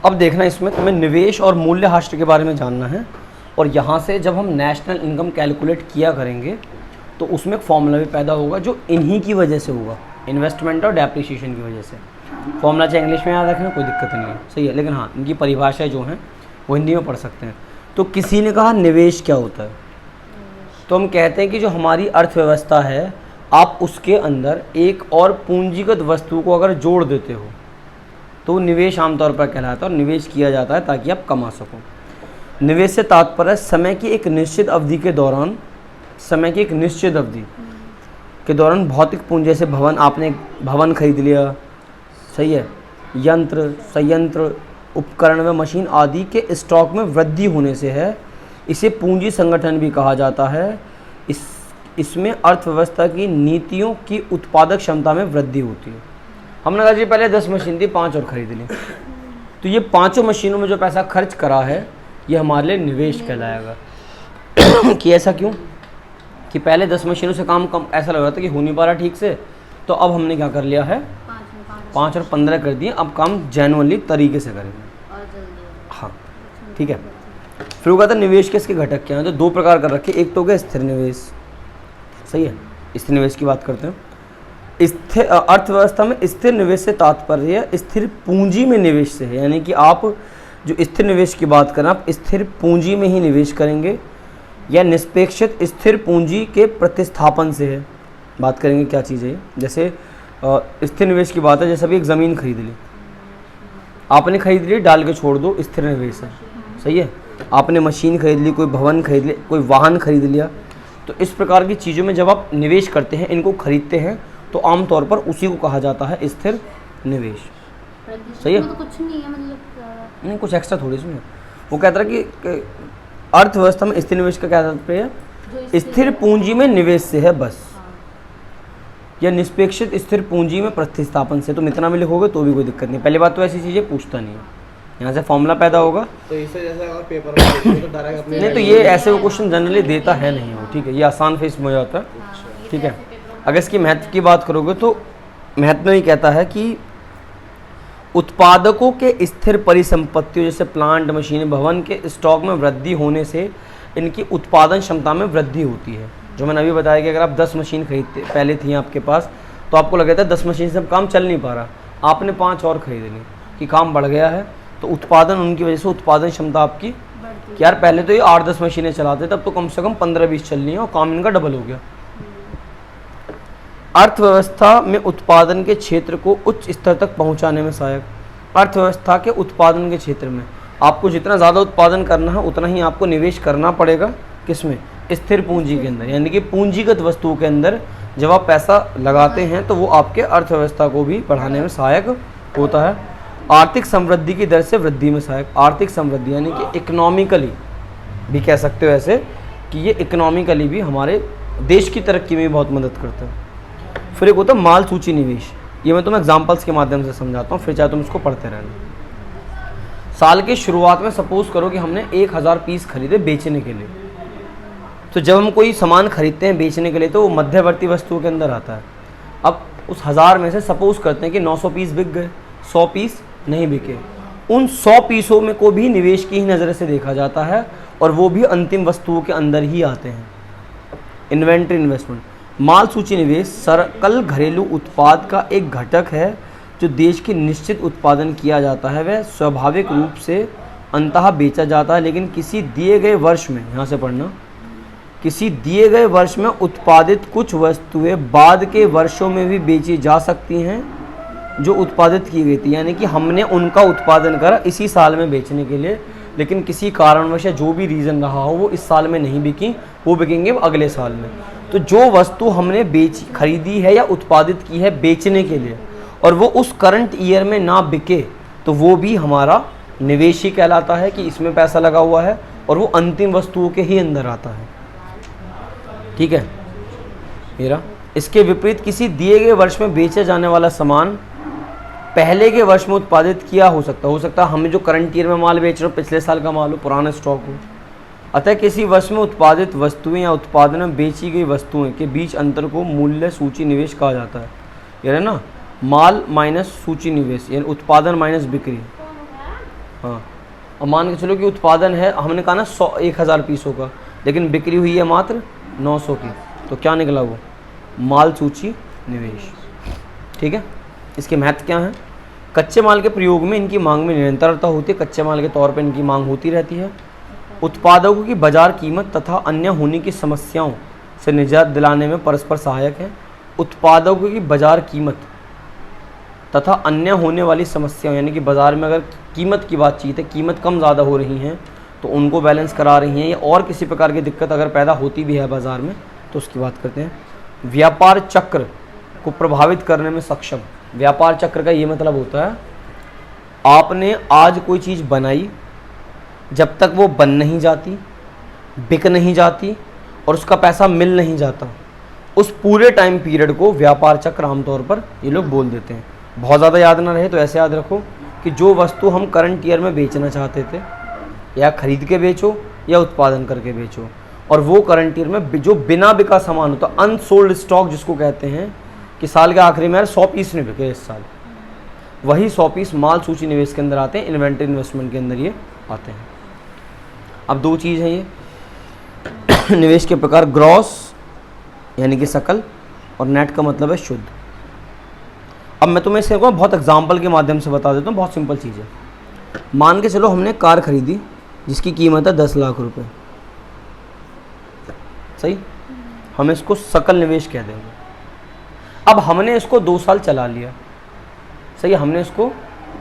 अब देखना इसमें तुम्हें निवेश और मूल्यह्रास के बारे में जानना है, और यहाँ से जब हम नेशनल इनकम कैलकुलेट किया करेंगे तो उसमें एक फॉर्मूला भी पैदा होगा जो इन्हीं की वजह से होगा, इन्वेस्टमेंट और डेप्रिसिएशन की वजह से। फॉर्मूला चाहे इंग्लिश में याद रखना, कोई दिक्कत नहीं है, सही है, लेकिन हाँ इनकी परिभाषाएं जो हैं वो हिंदी में पढ़ सकते हैं। तो किसी ने कहा निवेश क्या होता है, तो हम कहते हैं कि जो हमारी अर्थव्यवस्था है आप उसके अंदर एक और पूंजीगत वस्तु को अगर जोड़ देते हो तो वो निवेश आमतौर पर कहलाता है, और निवेश किया जाता है ताकि आप कमा सको। निवेश से तात्पर्य समय की एक निश्चित अवधि के दौरान, समय की एक निश्चित अवधि के दौरान भौतिक पूंजी, जैसे भवन, आपने भवन खरीद लिया, सही है, यंत्र, संयंत्र, उपकरण व मशीन आदि के स्टॉक में वृद्धि होने से है। इसे पूंजी संगठन भी कहा जाता है। इसमें अर्थव्यवस्था की नीतियों की उत्पादक क्षमता में वृद्धि होती है। हमने कहा जी पहले 10 मशीन थी, 5 और खरीद ली, तो ये 5 मशीनों में जो पैसा खर्च करा है ये हमारे लिए निवेश कहलाएगा। कि ऐसा क्यों, कि पहले 10 मशीनों से काम कम ऐसा लग रहा था कि हो नहीं पा रहा ठीक से, तो अब हमने क्या कर लिया है, 5 और 15 कर दिए, अब काम जेन्युइनली तरीके से करेंगे। हाँ ठीक है। फिर वो कहता है निवेश के इसके घटक क्या हैं, तो 2 प्रकार कर रखे, एक तो हो गया स्थिर निवेश, सही है, स्थिर निवेश की बात करते हैं। स्थिर अर्थव्यवस्था में स्थिर निवेश से तात्पर्य स्थिर पूंजी में निवेश से है, यानी कि आप जो स्थिर निवेश की बात करें आप स्थिर पूंजी में ही निवेश करेंगे, या निष्पेक्षित स्थिर पूंजी के प्रतिस्थापन से है। बात करेंगे क्या चीज़ है, जैसे स्थिर निवेश की बात है, जैसे अभी एक ज़मीन खरीद ली, आपने खरीद ली, डाल के छोड़ दो, स्थिर निवेश है, सही है। आपने मशीन खरीद ली, कोई भवन खरीद लिया, कोई वाहन खरीद लिया, तो इस प्रकार की चीज़ों में जब आप निवेश करते हैं, इनको खरीदते हैं, तो आमतौर पर उसी को कहा जाता है स्थिर निवेश, सही है। तो कुछ नहीं है, मतलब नहीं कुछ एक्स्ट्रा थोड़ी इसमें। वो कहता है कि अर्थव्यवस्था में स्थिर निवेश का क्या तात्पर्य है, स्थिर पूंजी में निवेश से है बस, या निष्पेक्षित स्थिर पूंजी में प्रतिस्थापन से। तुम इतना भी लिखोगे तो भी कोई दिक्कत नहीं। पहली बात तो ऐसी चीज़ें पूछता नहीं है, यहाँ से फॉर्मूला पैदा होगा, तो इससे जैसे अगर पेपर में तो डायरेक्ट अपने नहीं तो ये ऐसे वो क्वेश्चन जनरली देता है नहीं वो, ठीक है, ये आसान फेस में हो जाता है, ठीक है। अगर इसकी महत्व की बात करोगे तो महत्व में ही कहता है कि उत्पादकों के स्थिर परिसंपत्तियों जैसे प्लांट, मशीन, भवन के स्टॉक में वृद्धि होने से इनकी उत्पादन क्षमता में वृद्धि होती है। जो मैंने अभी बताया कि अगर आप 10 मशीन खरीदते पहले थी आपके पास, तो आपको लगा था 10 मशीन से काम चल नहीं पा रहा, आपने 5 और खरीद ली कि काम बढ़ गया है, तो उत्पादन उनकी वजह से उत्पादन क्षमता आपकी, कि यार पहले तो ये 8-10 मशीनें चलाते, तब तो कम से कम 15-20 चल रही हैं और काम इनका डबल हो गया। अर्थव्यवस्था में उत्पादन के क्षेत्र को उच्च स्तर तक पहुंचाने में सहायक। अर्थव्यवस्था के उत्पादन के क्षेत्र में आपको जितना ज़्यादा उत्पादन करना है उतना ही आपको निवेश करना पड़ेगा, किसमें, स्थिर पूंजी के अंदर, यानी कि पूंजीगत वस्तुओं के अंदर जब आप पैसा लगाते हैं तो वो आपके अर्थव्यवस्था को भी बढ़ाने में सहायक होता है। आर्थिक समृद्धि की दर से वृद्धि में सहायक। आर्थिक समृद्धि यानी कि इकोनॉमिकली भी कह सकते हो ऐसे कि ये इकोनॉमिकली भी हमारे देश की तरक्की में भी बहुत मदद करता है। फिर एक होता है माल सूची निवेश, ये मैं तुम्हें एग्जांपल्स के माध्यम से समझाता हूँ, फिर चाहे तुम इसको पढ़ते रहना। साल की शुरुआत में सपोज करो कि हमने 1000 पीस खरीदे बेचने के लिए, तो जब हम कोई सामान खरीदते हैं बेचने के लिए तो वो मध्यवर्ती वस्तुओं के अंदर आता है। अब उस 1000 में से सपोज करते हैं कि 900 पीस बिक गए, 100 पीस नहीं बिके, उन 100 पीसों में को भी निवेश की ही नज़र से देखा जाता है, और वो भी अंतिम वस्तुओं के अंदर ही आते हैं। Inventory investment. माल सूची निवेश सकल घरेलू उत्पाद का एक घटक है जो देश के निश्चित उत्पादन किया जाता है, वह स्वाभाविक रूप से अंततः बेचा जाता है, लेकिन किसी दिए गए वर्ष में, यहाँ से पढ़ना, किसी दिए गए वर्ष में उत्पादित कुछ वस्तुएं बाद के वर्षों में भी बेची जा सकती हैं जो उत्पादित की गई थी, यानी कि हमने उनका उत्पादन करा इसी साल में बेचने के लिए, लेकिन किसी कारणवश या जो भी रीज़न रहा हो वो इस साल में नहीं बिकी, वो बिकेंगे अगले साल में। तो जो वस्तु हमने खरीदी है या उत्पादित की है बेचने के लिए और वो उस करंट ईयर में ना बिके, तो वो भी हमारा निवेश ही कहलाता है कि इसमें पैसा लगा हुआ है और वो अंतिम वस्तुओं के ही अंदर आता है, ठीक है मेरा। इसके विपरीत किसी दिए गए वर्ष में बेचे जाने वाला सामान पहले के वर्ष में उत्पादित किया हो सकता है हमें जो करंट ईयर में माल बेच रहे हो पिछले साल का माल हो, पुराना स्टॉक हो। अतः किसी वर्ष में उत्पादित वस्तुएं या उत्पादन में बेची गई वस्तुएं के बीच अंतर को मूल्य सूची निवेश कहा जाता है। यानी ना माल माइनस सूची निवेश, यानी उत्पादन माइनस बिक्री, हाँ, अब मान के चलो कि उत्पादन है, हमने कहा ना 1,000 पीसों का, लेकिन बिक्री हुई है मात्र 900 की, तो क्या निकला वो? माल सूची निवेश। ठीक है, इसके महत्व क्या है? कच्चे माल के प्रयोग में इनकी मांग में निरंतरता होती है, कच्चे माल के तौर पर इनकी मांग होती रहती है। उत्पादकों की बाजार कीमत तथा अन्य होने की समस्याओं से निजात दिलाने में परस्पर सहायक है। उत्पादकों की बाजार कीमत तथा अन्य होने वाली समस्याओं, यानी कि बाज़ार में अगर कीमत की बातचीत है, कीमत कम ज़्यादा हो रही हैं तो उनको बैलेंस करा रही हैं, या और किसी प्रकार की दिक्कत अगर पैदा होती भी है बाज़ार में तो उसकी बात करते हैं। व्यापार चक्र को प्रभावित करने में सक्षम। व्यापार चक्र का ये मतलब होता है, आपने आज कोई चीज़ बनाई, जब तक वो बन नहीं जाती, बिक नहीं जाती और उसका पैसा मिल नहीं जाता, उस पूरे टाइम पीरियड को व्यापार चक्र आमतौर पर ये लोग बोल देते हैं। बहुत ज़्यादा याद ना रहे तो ऐसे याद रखो कि जो वस्तु हम करंट ईयर में बेचना चाहते थे, या खरीद के बेचो या उत्पादन करके बेचो, और वो करंट ईयर में जो बिना बिका सामान होता, अनसोल्ड स्टॉक जिसको कहते हैं, कि साल के आखिरी में 100 पीस नहीं बिके इस साल, वही 100 पीस माल सूची निवेश के अंदर आते हैं, इन्वेंटरी इन्वेस्टमेंट के अंदर ये आते हैं। अब दो चीज़ हैं ये निवेश के प्रकार, ग्रॉस यानी कि सकल, और नेट का मतलब है शुद्ध। अब मैं तुम्हें इसके बहुत एग्जाम्पल के माध्यम से बता देता हूँ, बहुत सिंपल चीज़ है। मान के चलो हमने कार खरीदी जिसकी कीमत है 10 लाख रुपए, सही, हम इसको सकल निवेश कह देंगे। अब हमने इसको 2 साल चला लिया, सही, हमने इसको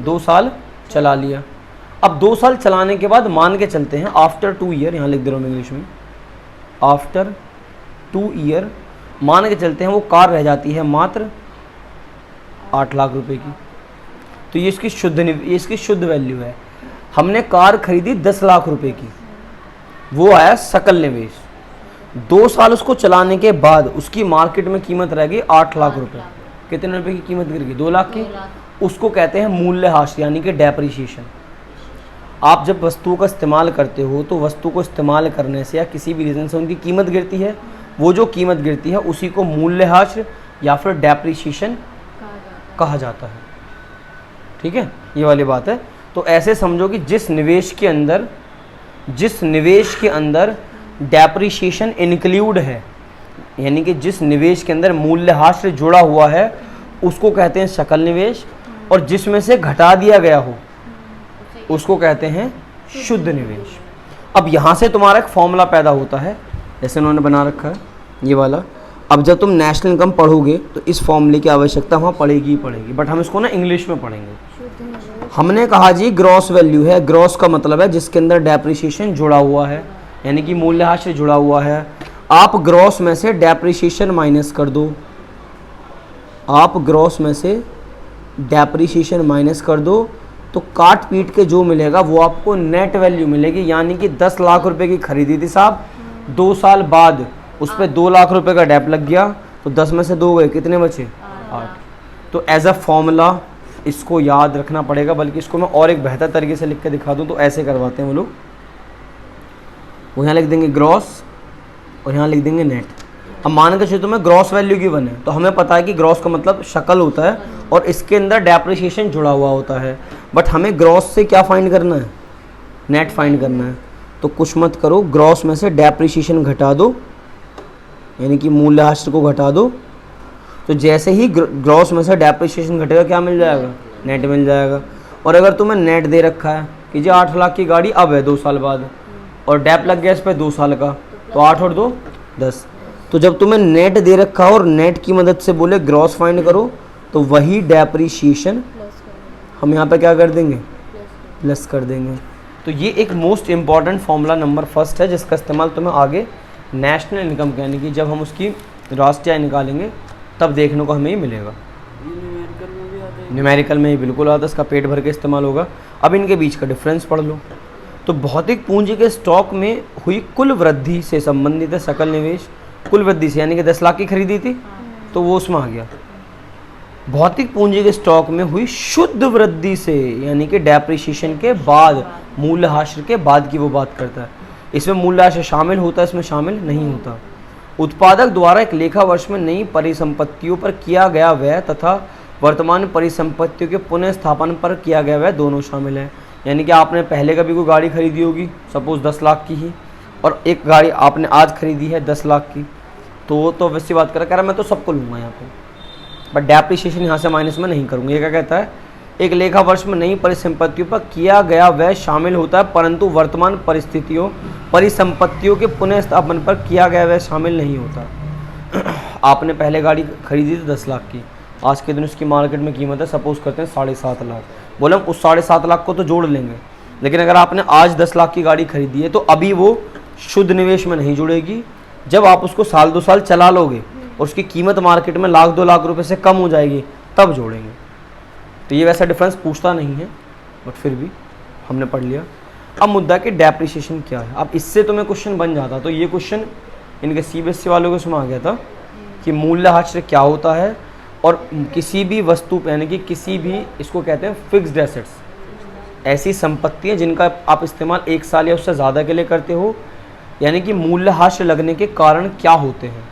2 साल चला लिया। अब 2 साल चलाने के बाद मान के चलते हैं आफ्टर 2 ईयर, यहाँ लिख दे रहा हूँ इंग्लिश में, आफ्टर 2 ईयर मान के चलते हैं वो कार रह जाती है मात्र 8 लाख रुपए की। तो ये इसकी शुद्ध वैल्यू है। हमने कार खरीदी 10 लाख रुपए की, वो आया सकल निवेश। 2 साल उसको चलाने के बाद उसकी मार्केट में कीमत रह गई 8 लाख रुपए। कितने रुपए की कीमत गिर गई? 2 लाख की। उसको कहते हैं मूल्यह्रास, यानी कि डेप्रिसिएशन। आप जब वस्तुओं का इस्तेमाल करते हो तो वस्तु को इस्तेमाल करने से या किसी भी रीज़न से उनकी कीमत गिरती है, वो जो कीमत गिरती है उसी को मूल्यह्रास या फिर डेप्रिसिएशन कहा जाता है। ठीक है, ये वाली बात है। तो ऐसे समझो कि जिस निवेश के अंदर डेप्रिसिएशन इंक्लूड है, यानी कि जिस निवेश के अंदर मूल्यह्रास से जुड़ा हुआ है, उसको कहते हैं सकल निवेश, और जिसमें से घटा दिया गया हो उसको कहते हैं शुद्ध निवेश। अब यहाँ से तुम्हारा एक फॉर्मूला पैदा होता है, जैसे उन्होंने बना रखा है ये वाला। अब जब तुम नेशनल इनकम पढ़ोगे तो इस फॉर्मूले की आवश्यकता वहाँ पड़ेगी ही पड़ेगी, बट हम इसको ना इंग्लिश में पढ़ेंगे। हमने कहा जी ग्रॉस वैल्यू है, ग्रॉस का मतलब है जिसके अंदर डेप्रिसिएशन जुड़ा हुआ है, यानी कि मूल्यह्रास से जुड़ा हुआ है। आप ग्रॉस में से डेप्रिसिएशन माइनस कर दो, आप ग्रॉस में से डेप्रिसिएशन माइनस कर दो, तो काट पीट के जो मिलेगा वो आपको नेट वैल्यू मिलेगी। यानी कि 10 लाख रुपए की खरीदी थी साहब, 2 साल बाद उस पर 2 लाख रुपए का डेप लग गया, तो 10 में से 2 गए, कितने बचे? 8। तो एज अ फॉर्मूला इसको याद रखना पड़ेगा, बल्कि इसको मैं और एक बेहतर तरीके से लिख के दिखा दूँ तो ऐसे करवाते हैं वो लोग। वो यहाँ लिख देंगे ग्रॉस और यहाँ लिख देंगे नेट। अब मान के चलो तुम्हें ग्रॉस वैल्यू गिवन है, तो हमें पता है कि ग्रॉस का मतलब शकल होता है और इसके अंदर डेप्रिसिएशन जुड़ा हुआ होता है, बट हमें ग्रॉस से क्या फाइंड करना है? नेट फाइंड करना है। तो कुछ मत करो, ग्रॉस में से डेप्रिसिएशन घटा दो, यानी कि मूल्यह्रास को घटा दो। तो जैसे ही ग्रॉस में से डेप्रिसिएशन घटेगा क्या मिल जाएगा? नेट मिल जाएगा। और अगर तुम्हें नेट दे रखा है कि जी 8 लाख की गाड़ी अब है 2 साल बाद, और डेप लग गया इस पर 2 साल का, तो 8 और 2 10। तो जब तुम्हें नेट दे रखा हो और नेट की मदद से बोले ग्रॉस फाइंड करो, तो वही डेप्रिसिएशन हम यहाँ पे क्या कर देंगे? प्लस कर देंगे। तो ये एक most important formula number first है, जिसका इस्तेमाल तुम्हें आगे नेशनल इनकम यानी कि जब हम उसकी राष्ट्रीय आय निकालेंगे तब देखने को हमें ही मिलेगा। न्यूमेरिकल में ही बिल्कुल आता है, इसका पेट भर के इस्तेमाल होगा। अब इनके बीच का डिफरेंस पढ़ लो। तो भौतिक पूंजी के स्टॉक में हुई कुल वृद्धि से संबंधित है सकल निवेश। कुल वृद्धि से, यानी कि 10 लाख की खरीदी थी तो वो उसमें आ गया। भौतिक पूंजी के स्टॉक में हुई शुद्ध वृद्धि से, यानी कि डेप्रिसिएशन के बाद, मूल्यह्रास के बाद की वो बात करता है। इसमें मूल्यह्रास शामिल होता है, इसमें शामिल नहीं होता। उत्पादक द्वारा एक लेखा वर्ष में नई परिसंपत्तियों पर किया गया व्यय तथा वर्तमान परिसंपत्तियों के पुनः स्थापन पर किया गया व्यय दोनों शामिल है। यानी कि आपने पहले कभी कोई गाड़ी खरीदी होगी, सपोज़ 10 लाख की ही, और एक गाड़ी आपने आज खरीदी है 10 लाख की, तो वैसी बात कह रहा मैं तो सबको लूँगा यहाँ पे, बट डेप्रिसिएशन यहाँ से माइनस में नहीं करूँगा। ये क्या कहता है, एक लेखा वर्ष में नई परिसंपत्तियों पर किया गया व्यय शामिल होता है, परंतु वर्तमान परिसंपत्तियों के पुनः स्थापन पर किया गया व्यय शामिल नहीं होता। आपने पहले गाड़ी खरीदी थी 10 लाख की, आज के दिन उसकी मार्केट में कीमत है सपोज करते हैं 7.5 लाख, बोले हम उस 7.5 लाख को तो जोड़ लेंगे, लेकिन अगर आपने आज 10 लाख की गाड़ी खरीदी है तो अभी वो शुद्ध निवेश में नहीं जुड़ेगी। जब आप उसको साल 2 साल चला लोगे और उसकी कीमत मार्केट में 1-2 लाख रुपए से कम हो जाएगी, तब जोड़ेंगे। तो ये वैसा डिफरेंस पूछता नहीं है, बट फिर भी हमने पढ़ लिया। अब मुद्दा कि डेप्रिसिएशन क्या है। अब इससे तुम्हें क्वेश्चन बन जाता, तो ये क्वेश्चन इनके CBSE वालों को समझ आ गया था कि मूल्यह्रास क्या होता है, और किसी भी वस्तु पे, यानी कि किसी भी, इसको कहते हैं फिक्स्ड एसेट्स, ऐसी संपत्तियाँ जिनका आप इस्तेमाल 1 साल या उससे ज़्यादा के लिए करते हो, यानी कि मूल्यह्रास लगने के कारण क्या होते हैं,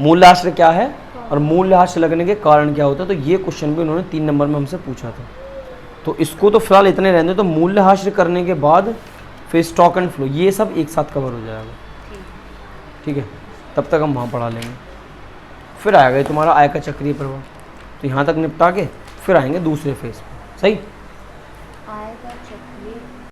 मूल्यह्रास क्या है और मूल्यह्रास लगने के कारण क्या होता है। तो ये क्वेश्चन भी उन्होंने 3 नंबर में हमसे पूछा था, तो इसको तो फिलहाल इतने रहने। तो मूल्यह्रास करने के बाद फिर स्टॉक एंड फ्लो, ये सब एक साथ कवर हो जाएगा, ठीक है, तब तक हम वहाँ पढ़ा लेंगे। फिर आएगा तुम्हारा आय का चक्रीय प्रभाव, तो यहाँ तक निपटा के फिर आएंगे दूसरे फेज पे, सही।